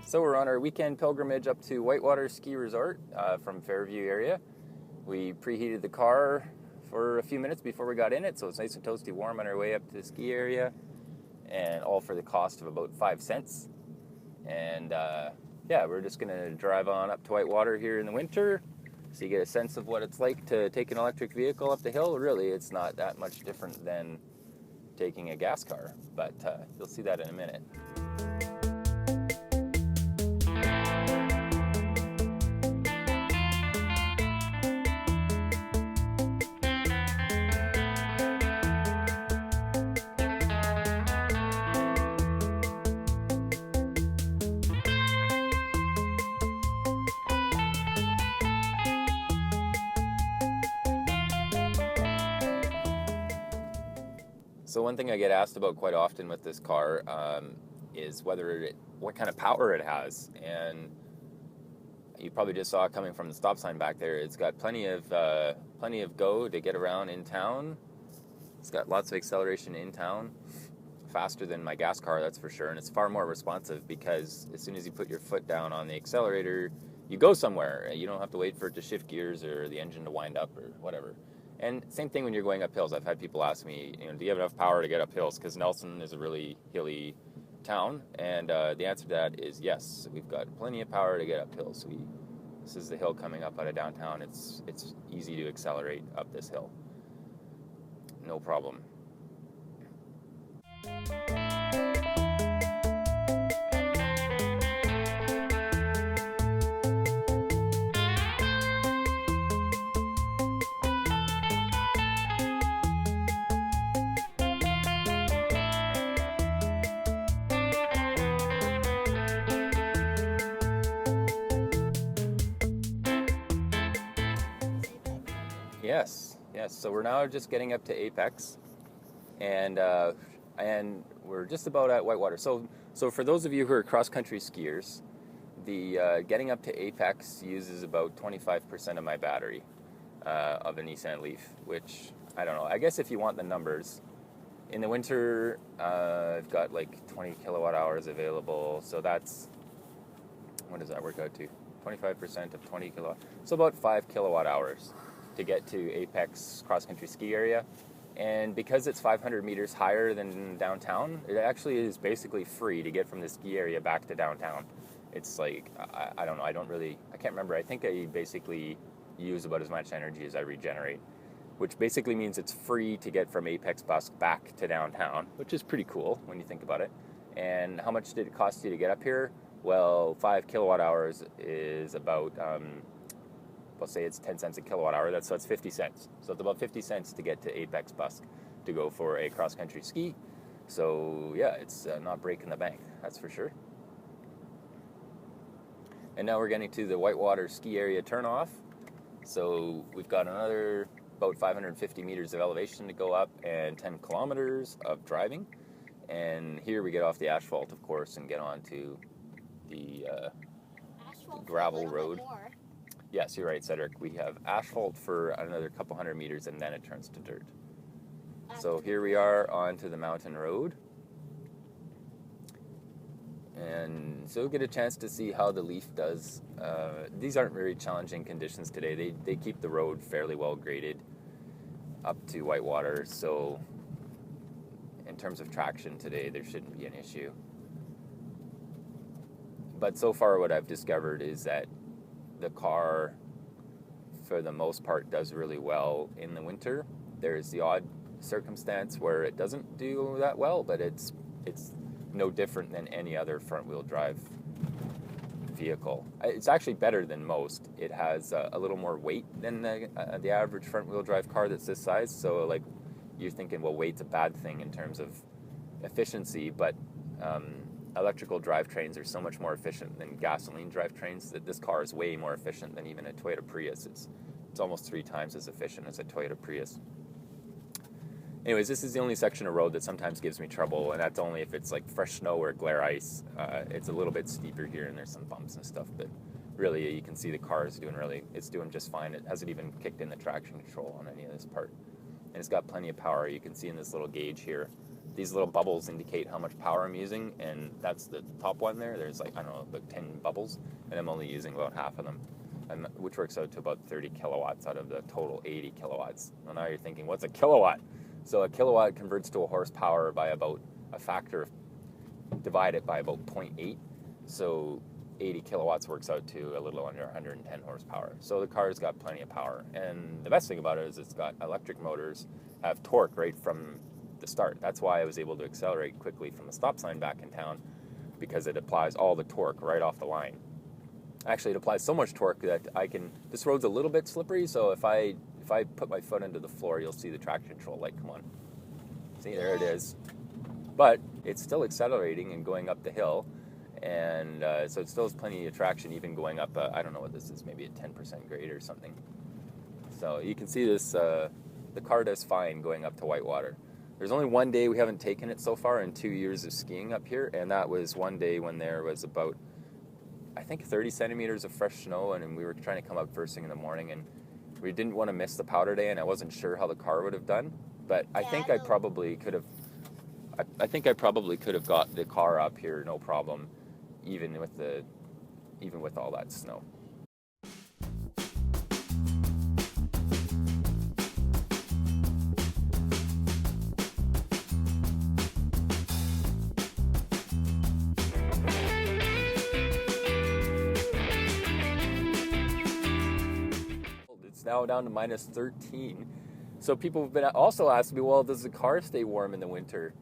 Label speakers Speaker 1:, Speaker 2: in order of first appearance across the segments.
Speaker 1: So we're on our weekend pilgrimage up to Whitewater Ski Resort from Fairview area. We preheated the car for a few minutes before we got in it, so it's nice and toasty warm on our way up to the ski area, and all for the cost of about 5 cents. And yeah, we're just going to drive on up to Whitewater here in the winter so you get a sense of what it's like to take an electric vehicle up the hill. Really, it's not that much different than taking a gas car, but you'll see that in a minute. So one thing I get asked about quite often with this car is what kind of power it has, and you probably just saw it coming from the stop sign back there. It's got plenty of go to get around in town. It's got lots of acceleration in town, faster than my gas car, that's for sure, and it's far more responsive because as soon as you put your foot down on the accelerator, you go somewhere. You don't have to wait for it to shift gears or the engine to wind up or whatever. And same thing when you're going up hills. I've had people ask me, do you have enough power to get up hills? Because Nelson is a really hilly town, and the answer to that is yes. We've got plenty of power to get up hills. This is the hill coming up out of downtown. It's easy to accelerate up this hill. No problem. Yes. So we're now just getting up to Apex, and we're just about at Whitewater. So for those of you who are cross-country skiers, the getting up to Apex uses about 25% of my battery of a Nissan Leaf, which, I don't know. I guess if you want the numbers, in the winter, I've got like 20 kilowatt hours available, so that's, what does that work out to? 25% of 20 kilowatt, so about 5 kilowatt hours to get to Apex cross-country ski area. And because it's 500 meters higher than downtown, it actually is basically free to get from the ski area back to downtown. It's like, I don't know, I can't remember. I think I basically use about as much energy as I regenerate, which basically means it's free to get from Apex bus back to downtown, which is pretty cool when you think about it. And how much did it cost you to get up here? Well, 5 kilowatt hours is about, we'll say it's 10 cents a kilowatt hour, so it's 50 cents. So it's about 50 cents to get to Apex Busk to go for a cross-country ski. So yeah, it's not breaking the bank, that's for sure. And now we're getting to the Whitewater ski area turnoff. So we've got another about 550 meters of elevation to go up and 10 kilometers of driving. And here we get off the asphalt, of course, and get onto the gravel road. Yes, you're right, Cedric. We have asphalt for another couple hundred meters, and then it turns to dirt. So here we are onto the mountain road. And so we'll get a chance to see how the Leaf does. These aren't very challenging conditions today. They keep the road fairly well graded up to Whitewater. So in terms of traction today, there shouldn't be an issue. But so far what I've discovered is that the car, for the most part, does really well in the winter. There's the odd circumstance where it doesn't do that well, but it's no different than any other front-wheel drive vehicle. It's actually better than most. It has a little more weight than the average front-wheel drive car that's this size. So, like, you're thinking, well, weight's a bad thing in terms of efficiency, but electrical drivetrains are so much more efficient than gasoline drivetrains that this car is way more efficient than even a Toyota Prius. It's almost 3 times as efficient as a Toyota Prius. Anyways, this is the only section of road that sometimes gives me trouble, and that's only if it's like fresh snow or glare ice. It's a little bit steeper here, and there's some bumps and stuff, but really you can see the car is doing just fine. It hasn't even kicked in the traction control on any of this part. And it's got plenty of power. You can see in this little gauge here these little bubbles indicate how much power I'm using, and that's the top one there. There's like, I don't know, about 10 bubbles, and I'm only using about half of them, which works out to about 30 kilowatts out of the total 80 kilowatts. Well, now you're thinking, what's a kilowatt? So a kilowatt converts to a horsepower by about a factor, divide it by about 0.8. So 80 kilowatts works out to a little under 110 horsepower. So the car's got plenty of power. And the best thing about it is it's got electric motors, have torque right from the start. That's why I was able to accelerate quickly from the stop sign back in town, because it applies all the torque right off the line. Actually, it applies so much torque that this road's a little bit slippery, so if I put my foot into the floor, you'll see the traction control light come on. See, there it is. But it's still accelerating and going up the hill, and so it still has plenty of traction even going up, I don't know what this is, maybe a 10% grade or something. So you can see this, the car does fine going up to Whitewater. There's only one day we haven't taken it so far in 2 years of skiing up here, and that was one day when there was about, I think, 30 centimeters of fresh snow, and we were trying to come up first thing in the morning, and we didn't want to miss the powder day, and I wasn't sure how the car would have done, but I think I probably could have got the car up here no problem, even with all that snow. It's now down to minus 13. So people have been also asking me, well, does the car stay warm in the winter?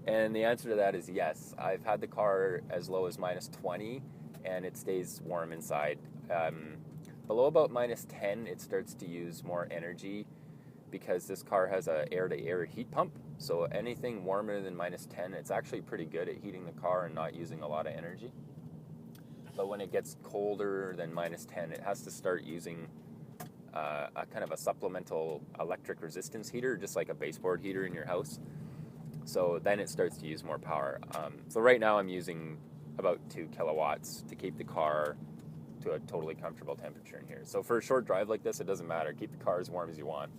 Speaker 1: And the answer to that is yes. I've had the car as low as minus 20, and it stays warm inside. Below about minus 10, it starts to use more energy, because this car has a air-to-air heat pump. So anything warmer than minus 10, it's actually pretty good at heating the car and not using a lot of energy. But when it gets colder than minus 10, it has to start using a kind of a supplemental electric resistance heater, just like a baseboard heater in your house. So then it starts to use more power. So right now I'm using about 2 kilowatts to keep the car to a totally comfortable temperature in here. So for a short drive like this, it doesn't matter. Keep the car as warm as you want.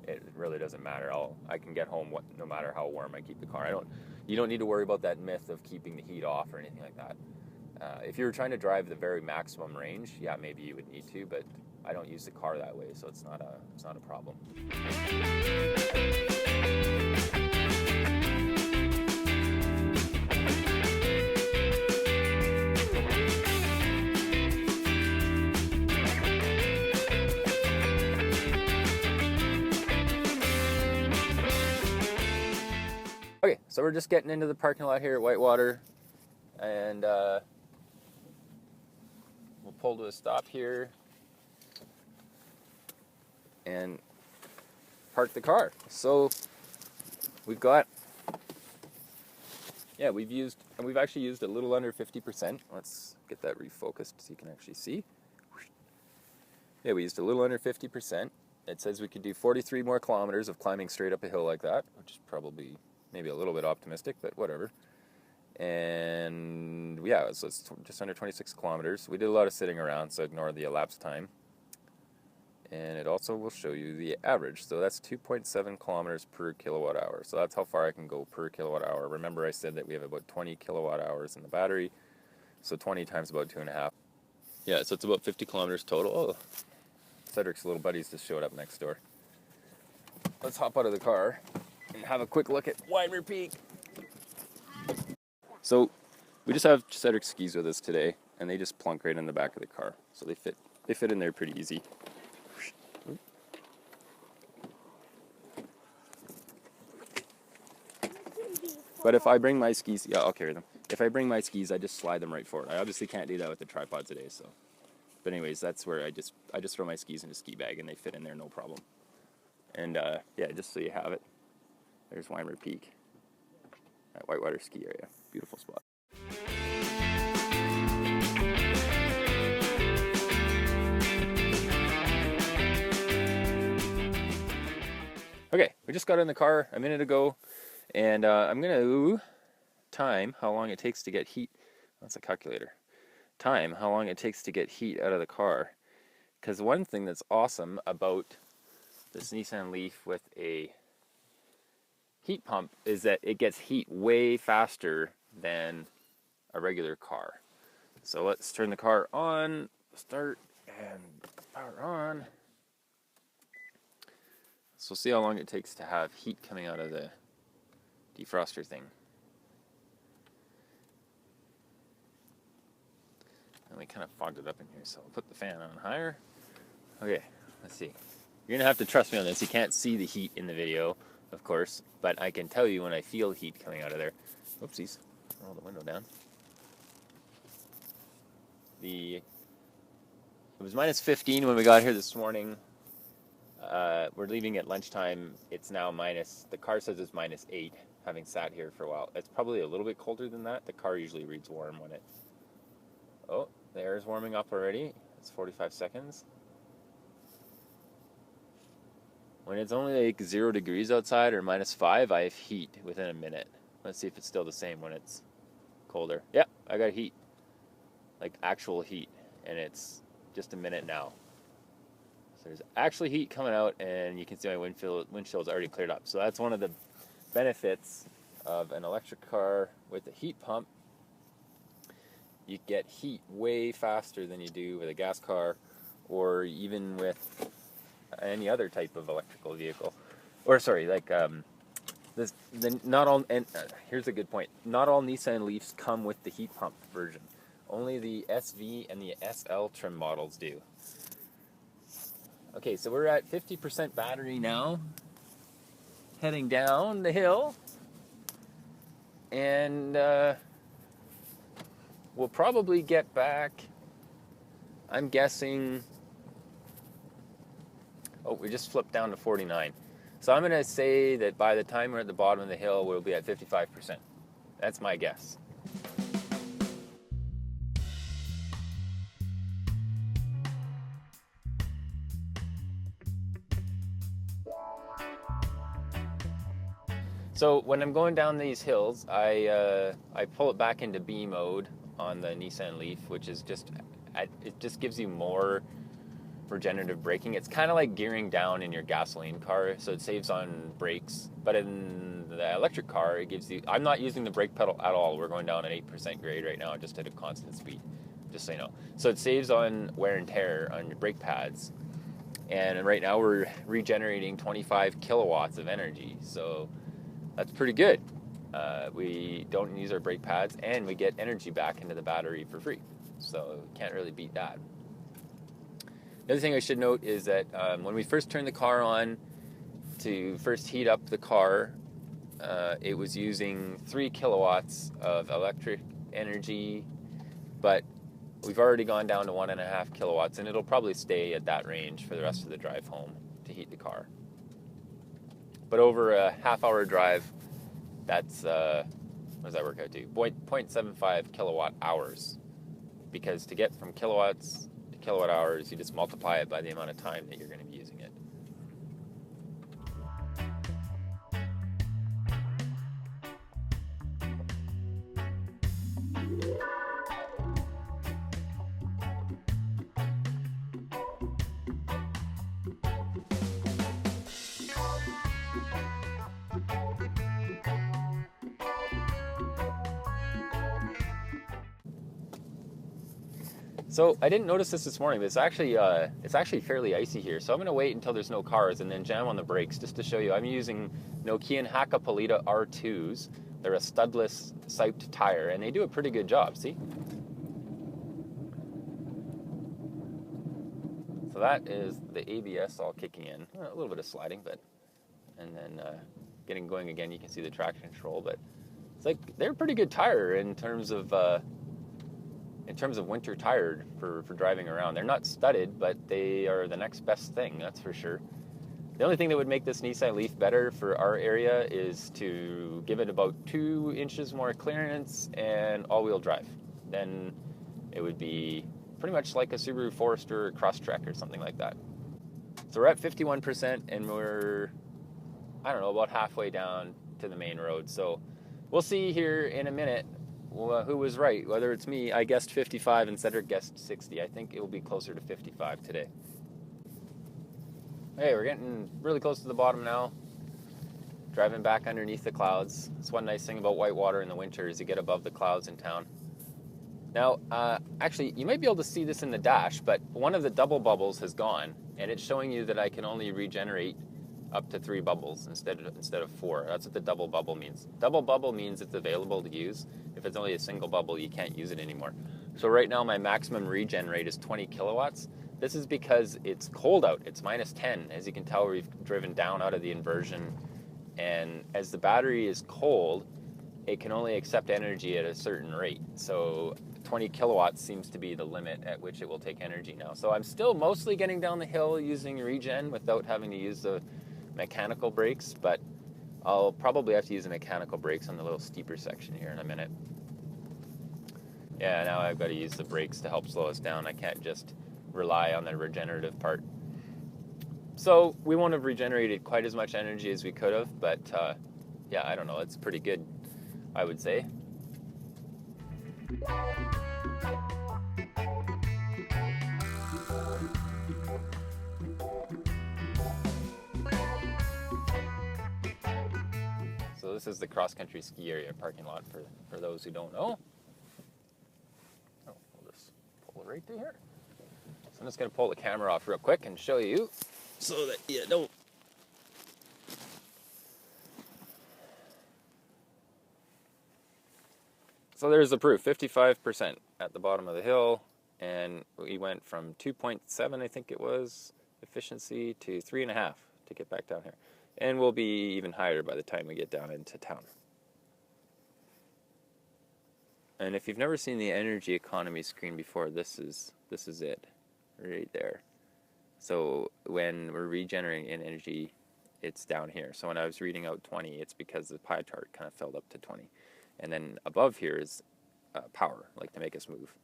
Speaker 1: It really doesn't matter. I can get home no matter how warm I keep the car. You don't need to worry about that myth of keeping the heat off or anything like that. If you were trying to drive the very maximum range, yeah, maybe you would need to, but I don't use the car that way, so it's not a problem. Okay, so we're just getting into the parking lot here at Whitewater, and we'll pull to a stop here and park the car. So we've actually used a little under 50%. Let's get that refocused so you can actually see. Yeah, we used a little under 50%. It says we could do 43 more kilometers of climbing straight up a hill like that, which is probably maybe a little bit optimistic, but whatever. And yeah, so it's just under 26 kilometers. We did a lot of sitting around, so ignore the elapsed time. And it also will show you the average. So that's 2.7 kilometers per kilowatt hour. So that's how far I can go per kilowatt hour. Remember I said that we have about 20 kilowatt hours in the battery. So 20 times about 2.5. Yeah, so it's about 50 kilometers total. Oh, Cedric's little buddies just showed up next door. Let's hop out of the car and have a quick look at Whitewater Peak. So we just have Cedric's skis with us today, and they just plunk right in the back of the car. So they fit in there pretty easy. But if I bring my skis, yeah, I'll carry them. If I bring my skis, I just slide them right forward. I obviously can't do that with the tripod today, so. But anyways, that's where I just throw my skis in a ski bag and they fit in there no problem. And yeah, just so you have it, there's Whitewater Peak at Whitewater ski area. Beautiful spot. Okay, we just got in the car a minute ago, and I'm going to time how long it takes to get heat. That's a calculator. Time how long it takes to get heat out of the car. Because one thing that's awesome about this Nissan Leaf with a heat pump is that it gets heat way faster than a regular car. So let's turn the car on, start, and power on. So we'll see how long it takes to have heat coming out of the defroster thing. And we kind of fogged it up in here, so I'll put the fan on higher. Okay, let's see. You're gonna have to trust me on this. You can't see the heat in the video, of course, but I can tell you when I feel heat coming out of there. Oopsies, roll the window down. It was minus 15 when we got here this morning. We're leaving at lunchtime. It's now the car says it's minus 8, having sat here for a while. It's probably a little bit colder than that. The car usually reads warm when oh, the air is warming up already. It's 45 seconds. When it's only like 0 degrees outside or minus 5, I have heat within a minute. Let's see if it's still the same when it's colder. Yep, I got heat. Like actual heat. And it's just a minute now. So there's actually heat coming out, and you can see my windshield's already cleared up. So that's one of the benefits of an electric car with a heat pump. You get heat way faster than you do with a gas car, or even with any other type of electrical vehicle. Or sorry, like here's a good point. Not all Nissan Leafs come with the heat pump version. Only the SV and the SL trim models do. Okay, so we're at 50% battery now, heading down the hill, and we'll probably get back, I'm guessing, we just flipped down to 49. So I'm going to say that by the time we're at the bottom of the hill, we'll be at 55%. That's my guess. So when I'm going down these hills, I pull it back into B mode on the Nissan Leaf, which is it just gives you more regenerative braking. It's kind of like gearing down in your gasoline car, so it saves on brakes. But in the electric car, it gives you... I'm not using the brake pedal at all. We're going down an 8% grade right now, just at a constant speed, just so you know. So it saves on wear and tear on your brake pads. And right now we're regenerating 25 kilowatts of energy, so that's pretty good. We don't use our brake pads, and we get energy back into the battery for free. So can't really beat that. The other thing I should note is that when we first turned the car on to first heat up the car, it was using 3 kilowatts of electric energy, but we've already gone down to 1.5 kilowatts, and it'll probably stay at that range for the rest of the drive home to heat the car. But over a half-hour drive, that's, what does that work out to? 0.75 kilowatt hours. Because to get from kilowatts to kilowatt hours, you just multiply it by the amount of time that you're going to be using it. So I didn't notice this morning, but it's actually fairly icy here. So I'm going to wait until there's no cars and then jam on the brakes just to show you. I'm using Nokia Hakka R2s. They're a studless siped tire, and they do a pretty good job. See? So that is the ABS all kicking in. A little bit of sliding, and then getting going again. You can see the traction control, but it's like they're a pretty good tire in terms of winter tire for driving around. They're not studded, but they are the next best thing, that's for sure. The only thing that would make this Nissan Leaf better for our area is to give it about 2 inches more clearance and all-wheel drive. Then it would be pretty much like a Subaru Forester Crosstrek or something like that. So we're at 51%, and we're, I don't know, about halfway down to the main road. So we'll see here in a minute who was right, whether it's me. I guessed 55 and Cedric guessed 60. I think it will be closer to 55 today. Hey, we're getting really close to the bottom now. driving back underneath the clouds. It's one nice thing about Whitewater in the winter is you get above the clouds in town. Now, actually, you might be able to see this in the dash, but one of the double bubbles has gone, and it's showing you that I can only regenerate up to 3 bubbles instead of 4. That's what the double bubble means. Double bubble means it's available to use. If it's only a single bubble, you can't use it anymore. So right now, my maximum regen rate is 20 kilowatts. This is because it's cold out. It's -10. As you can tell, we've driven down out of the inversion, and as the battery is cold, it can only accept energy at a certain rate. So 20 kilowatts seems to be the limit at which it will take energy now. So I'm still mostly getting down the hill using regen without having to use the mechanical brakes, but I'll probably have to use the mechanical brakes on the little steeper section here in a minute. Yeah, now I've got to use the brakes to help slow us down. I can't just rely on the regenerative part. So we won't have regenerated quite as much energy as we could have, but yeah, I don't know. It's pretty good, I would say. So this is the cross-country ski area parking lot for those who don't know. Oh, we'll just pull it right through here. So I'm just going to pull the camera off real quick and show you so that you don't. So there's the proof, 55% at the bottom of the hill, and we went from 2.7, I think it was, efficiency to 3.5 to get back down here. And we'll be even higher by the time we get down into town. And if you've never seen the energy economy screen before, this is it, right there. So when we're regenerating in energy, it's down here. So when I was reading out 20, it's because the pie chart kind of filled up to 20. And then above here is power, like to make us move.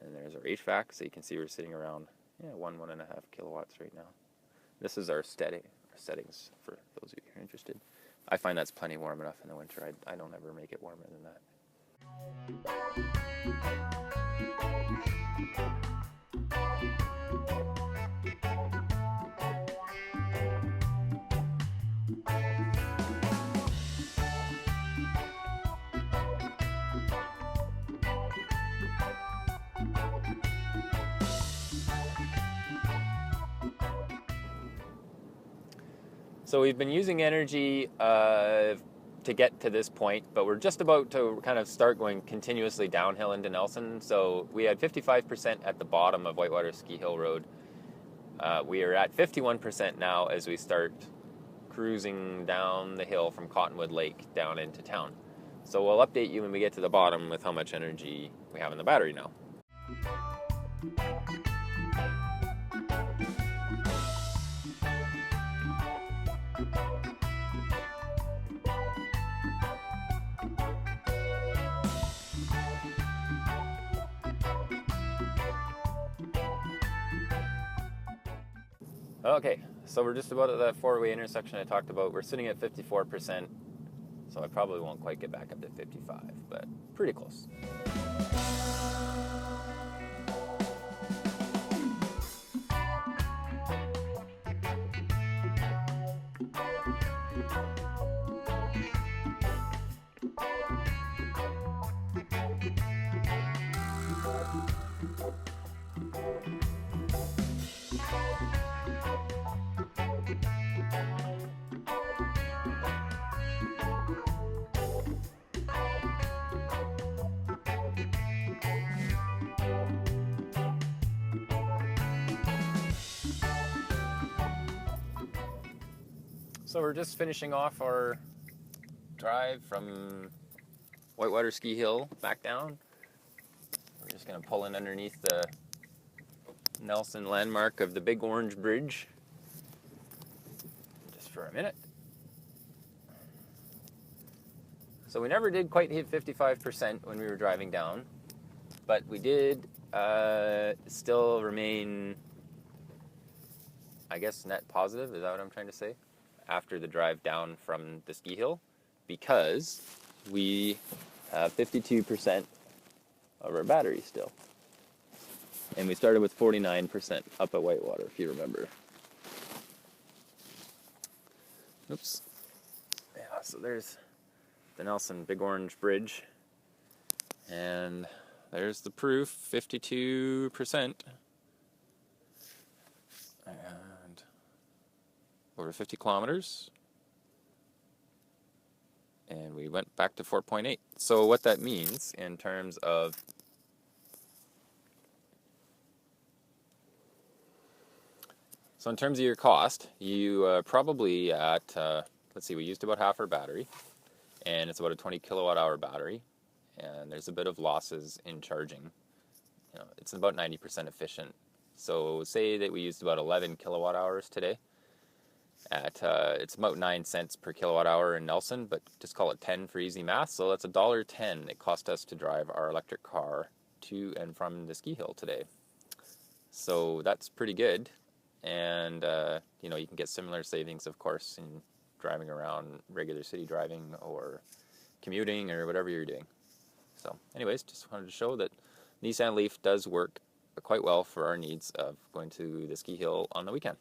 Speaker 1: And there's our HVAC, so you can see we're sitting around 1.5 kilowatts right now. This is our settings for those of you who are interested. I find that's plenty warm enough in the winter. I don't ever make it warmer than that. So we've been using energy to get to this point, but we're just about to kind of start going continuously downhill into Nelson. So we had 55% at the bottom of Whitewater Ski Hill Road. We are at 51% now as we start cruising down the hill from Cottonwood Lake down into town. So we'll update you when we get to the bottom with how much energy we have in the battery now. Okay, so we're just about at that 4-way intersection I talked about. We're sitting at 54%, so I probably won't quite get back up to 55, but pretty close. So we're just finishing off our drive from Whitewater Ski Hill back down. We're just going to pull in underneath the Nelson landmark of the Big Orange Bridge just for a minute. So we never did quite hit 55% when we were driving down, but we did still remain, I guess, net positive. Is that what I'm trying to say? After the drive down from the ski hill, because we have 52% of our battery still. And we started with 49% up at Whitewater, if you remember. Oops. So there's the Nelson Big Orange Bridge, and there's the proof, 52%, and over 50 kilometers, and we went back to 4.8. So what that means in terms of your cost, you probably at, let's see, we used about half our battery, and it's about a 20 kilowatt hour battery, and there's a bit of losses in charging. It's about 90% efficient. So say that we used about 11 kilowatt hours today. At it's about 9 cents per kilowatt hour in Nelson, but just call it 10 for easy math. So that's $1.10 it cost us to drive our electric car to and from the ski hill today. So that's pretty good. And you can get similar savings, of course, in driving around, regular city driving or commuting or whatever you're doing. So anyways, just wanted to show that Nissan Leaf does work quite well for our needs of going to the ski hill on the weekend.